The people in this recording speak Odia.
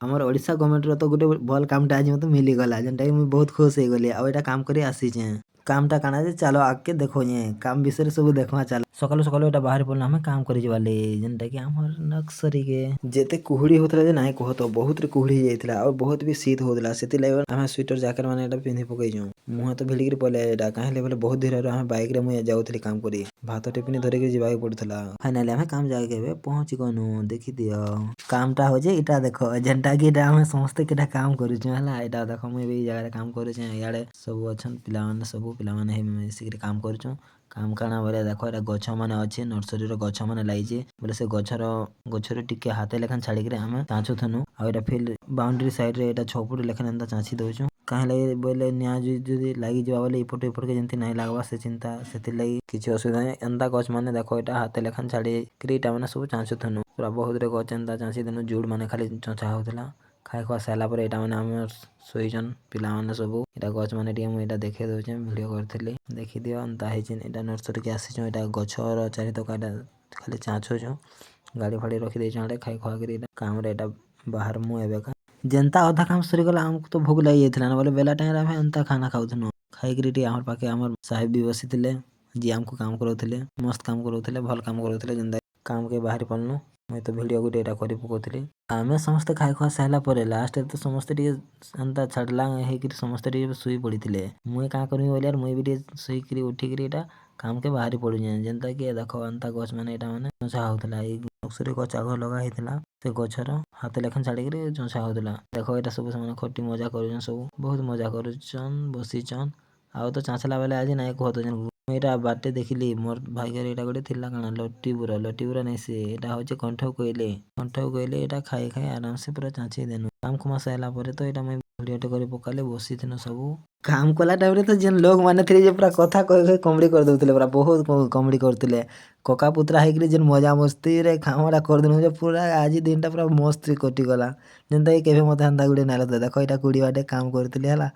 ଆମର ଓଡ଼ିଶା ଗଭର୍ଣ୍ଣମେଣ୍ଟର ତ ଗୋଟେ ଭଲ୍ କାମଟା ଆଜି ମୋତେ ମିଲିଗଲା ଯେନ୍ଟାକି ମୁଇଁ ବହୁତ ଖୁସ୍ ହେଇଗଲି ଆଉ ଏଇଟା କାମ କରି ଆସିଛେଁ। କାମଟା କାଣା ଯେ ଚାଲ ଆଗ୍କେ ଦେଖଉଛେଁ କାମ ବିଷୟରେ ସବୁ ଦେଖ୍ମା ଚାଲ। ସକାଳୁ ସକାଳୁ ଏଇଟା ବାହାରି ପଡ଼ିଲୁ ଆମେ କାମ କରି ଯିବାର୍ ଲାଗି ଯେନ୍ଟାକି ଆମର୍ ନର୍ସରୀକେ ଯେତେ କୁହୁଡ଼ି ହଉଥିଲା ଯେ ନାଇଁ କହ ତ ବହୁତରେ କୁହୁଡ଼ି ହେଇଯାଇଥିଲା ଆଉ ବହୁତ ବି ଶୀତ ହଉଥିଲା ସେଥିର୍ଲାଗି ଆମେ ସ୍ୱେଟର ଜ୍ୟାକେଟ୍ ମାନେ ଏଇଟା ପିନ୍ଧି ପକେଇଛୁଁ। ମୁହଁ ତ ଭିଡ଼ିକିରି ପଲେଇ ଏଇଟା କାହିଁ ହେଲେ ବୋଲେ ବହୁତ ଧୀରରେ ଆମେ ବାଇକ୍ରେ ମୁଇଁ ଯାଉଥିଲି କାମ କରି ଭାତ ଟିଫିନ୍ ଧରିକି ଯିବାକୁ ପଡ଼ୁଥିଲା। ଫାଇନାଲି ଆମେ କାମ ଜାଗାକେ ଏବେ ପହଞ୍ଚି ଗନୁ ଦେଖିଦିଅ କାମଟା ହଉଛେ ଇଟା ଦେଖ ଯେନ୍ଟାକି ଏଇଟା ଆମେ ସମସ୍ତେ କେଟା କାମ କରୁଛୁଁ ହେଲା ଏଇଟା ଦେଖ ମୁଇଁ ବି ଏଇ ଜାଗାରେ କାମ କରୁଛେଁ ଇଆଡ଼େ ସବୁ ଅଛନ୍ ପିଲାମାନେ ସବୁ ପିଲାମାନେ ହେଇ ମିଶିକିରି କାମ କରୁଛୁଁ। କାମ କାଣା ବୋଲେ ଦେଖ ଏଇଟା ଗଛ ମାନେ ଅଛେ ନର୍ସରୀର ଗଛ ମାନେ ଲାଗିଛେ ବୋଲେ ସେ ଗଛରୁ ଟିକେ ହାତେ ଲେଖାନ୍ ଛାଡ଼ିକିରି ଆମେ ଚାଁଛୁଥିନୁ ଆଉ ଏଇଟା ଫିଲ୍ଡ ବାଉଣ୍ଡରୀ ସାଇଡ଼ରେ ଏଇଟା 6 ଫୁଟ ଲେଖାନ୍ ଏନ୍ତା ଚାଁଛି ଦଉଛୁଁ କାହିଁ ଲାଗି ବୋଇଲେ ନିଆଁ ଯଦି ଲାଗିଯିବା ବୋଲେ ଏପଟେ ଏପଟକେ ଯେମିତି ନାଇଁ ଲାଗ୍ବା ସେ ଚିନ୍ତା ସେଥିର୍ଲାଗି କିଛି ଅସୁବିଧା ନାହିଁ ଏନ୍ତା ଗଛ ମାନେ ଦେଖ ଏଇଟା ହାତେ ଲେଖାନ୍ ଛାଡ଼ିକିରି ଇଟା ମାନେ ସବୁ ଚାଁଛୁଥିନୁ ପୁରା ବହୁତରେ ଗଛ ଏନ୍ତା ଚାଁଛି ଦେନୁ ଜୁଡ଼ ମାନେ ଖାଲି ଚଁଚା ହଉଥିଲା ଖାଇ ଖୁଆ ସାରିଲା ପରେ ଏଇଟା ମାନେ ଆମର ଶୋଇଛନ୍ ପିଲାମାନେ ସବୁ ଏଇଟା ଗଛ ମାନେ ଟିକେ ମୁଁ ଏଇଟା ଦେଖେଇ ଦଉଛେ ଭିଡ଼ିଓ କରିଥିଲି ଦେଖିଦିଅ ଏନ୍ତା ହେଇଛି ଏଇଟା ନର୍ସରୀକେ ଆସିଛୁଁ ଏଇଟା ଗଛର ଚାରିତକ ଏଇଟା ଖାଲି ଚାଁଛୁଛୁଁ ଗାଡ଼ି ଫାଡ଼ି ରଖିଦେଇଛୁଁ ଆଡ଼େ ଖାଇ ଖୁଆକିରି ଏଇଟା କାମରେ ଏଇଟା ବାହାରମୁ ଏବେକା ଯେନ୍ତା ଅଧା କାମ ସରିଗଲା ଆମକୁ ତ ଭୋକ ଲାଗି ଯାଇଥିଲା ନା ବୋଲେ ବେଲା ଟାଇମ୍ରେ ଆମେ ଏନ୍ତା ଖାନା ଖାଉଥିନୁ ଖାଇକିରି ଟିକେ ଆମର ପାଖେ ଆମର ସାହେବ ବି ବସିଥିଲେ ଯିଏ ଆମକୁ କାମ କରଉଥିଲେ ମସ୍ତ କାମ କରଉଥିଲେ ଭଲ କାମ କରଉଥିଲେ ଯେନ୍ତା କାମକେ ବାହାରି ପାରିଲୁ ମୁଇଁ ତ ଭିଡ଼ିଓ ଗୋଟେ ଏଇଟା କରି ପକଉଥିଲି ଆମେ ସମସ୍ତେ ଖାଇ ଖୁଆ ସାରିଲା ପରେ ଲାଷ୍ଟରେ ତ ସମସ୍ତେ ଟିକେ ଏନ୍ତା ଛାଡ଼ିଲା ହେଇକିରି ସମସ୍ତେ ଟିକେ ଶୋଇ ପଡ଼ିଥିଲେ ମୁଇଁ କାଁ କରିବି ବୋଲେ ମୁଇଁ ବି ଟିକେ ଶୋଇକିରି ଉଠିକିରି ଏଇଟା କାମକେ ବାହାରି ପଡ଼ୁଛେଁ ଯେନ୍ତାକି ଦେଖ ଏନ୍ତା ଗଛ ମାନେ ଏଇଟା ମାନେ ଚଁଚା ହଉଥିଲା ଏଇ ନର୍ସରୀ ଗଛ ଆଗ ଲଗା ହେଇଥିଲା ସେ ଗଛର ହାତେ ଲେଖାନ୍ ଛାଡ଼ିକିରି ଚଁଚା ହଉଥିଲା ଦେଖ ଏଇଟା ସବୁ ସେମାନେ ଖଟି ମଜା କରୁଛନ୍ ସବୁ ବହୁତ ମଜା କରୁଛନ୍ ବସିଛନ୍ ଆଉ ତ ଚାଁଛଲା ବେଲେ ଆଜି ନାଇଁ କହ ତ ଯେନ୍ ଏଇଟା ବାଟେ ଦେଖିଲି ମୋର୍ ଭାଗ୍ୟରେ ଏଇଟା ଗୋଟେ ଥିଲା କାଣା ଲଟିବୁରା ନାଇଁ ସେ ଏଇଟା ହଉଛି କଣ୍ଠ କୋଇଲି ଏଇଟା ଖାଇ ଖାଇ ଆରାମସେ ପୁରା ଚାଁଛି ଦେନୁ କାମ କୁମା ସାରିଲା ପରେ ତ ଏଇଟା ମୁଇଁ ଭିଡ଼ିଓଟେ କରି ପକାଲି ବସିଥିନୁ ସବୁ କାମ କଲା ଟାଇମ୍ରେ ତ ଯେନ୍ ଲୋକ ମାନେ ଥିଲେ ଯେ ପୁରା କଥା କହି କହି କମେଡ଼ି କରିଦଉଥିଲେ ପୁରା ବହୁତ କମେଡ଼ି କରୁଥିଲେ କକା ପୁତରା ହେଇକିରି ଯେନ୍ ମଜା ମସ୍ତିରେ କାମଟା କରିଦେନୁ ଯେ ପୁରା ଆଜି ଦିନଟା ପୁରା ମସ୍ତରେ କଟିଗଲା ଯେନ୍ତାକି କେବେ ମୋତେ ହେନ୍ତା ଗୁଟେ ନାଇଁ ଲାଗିଥିଲା ଦେଖ ଏଇଟା କୁଡ଼ି ବାଟେ କାମ କରୁଥିଲି ହେଲା।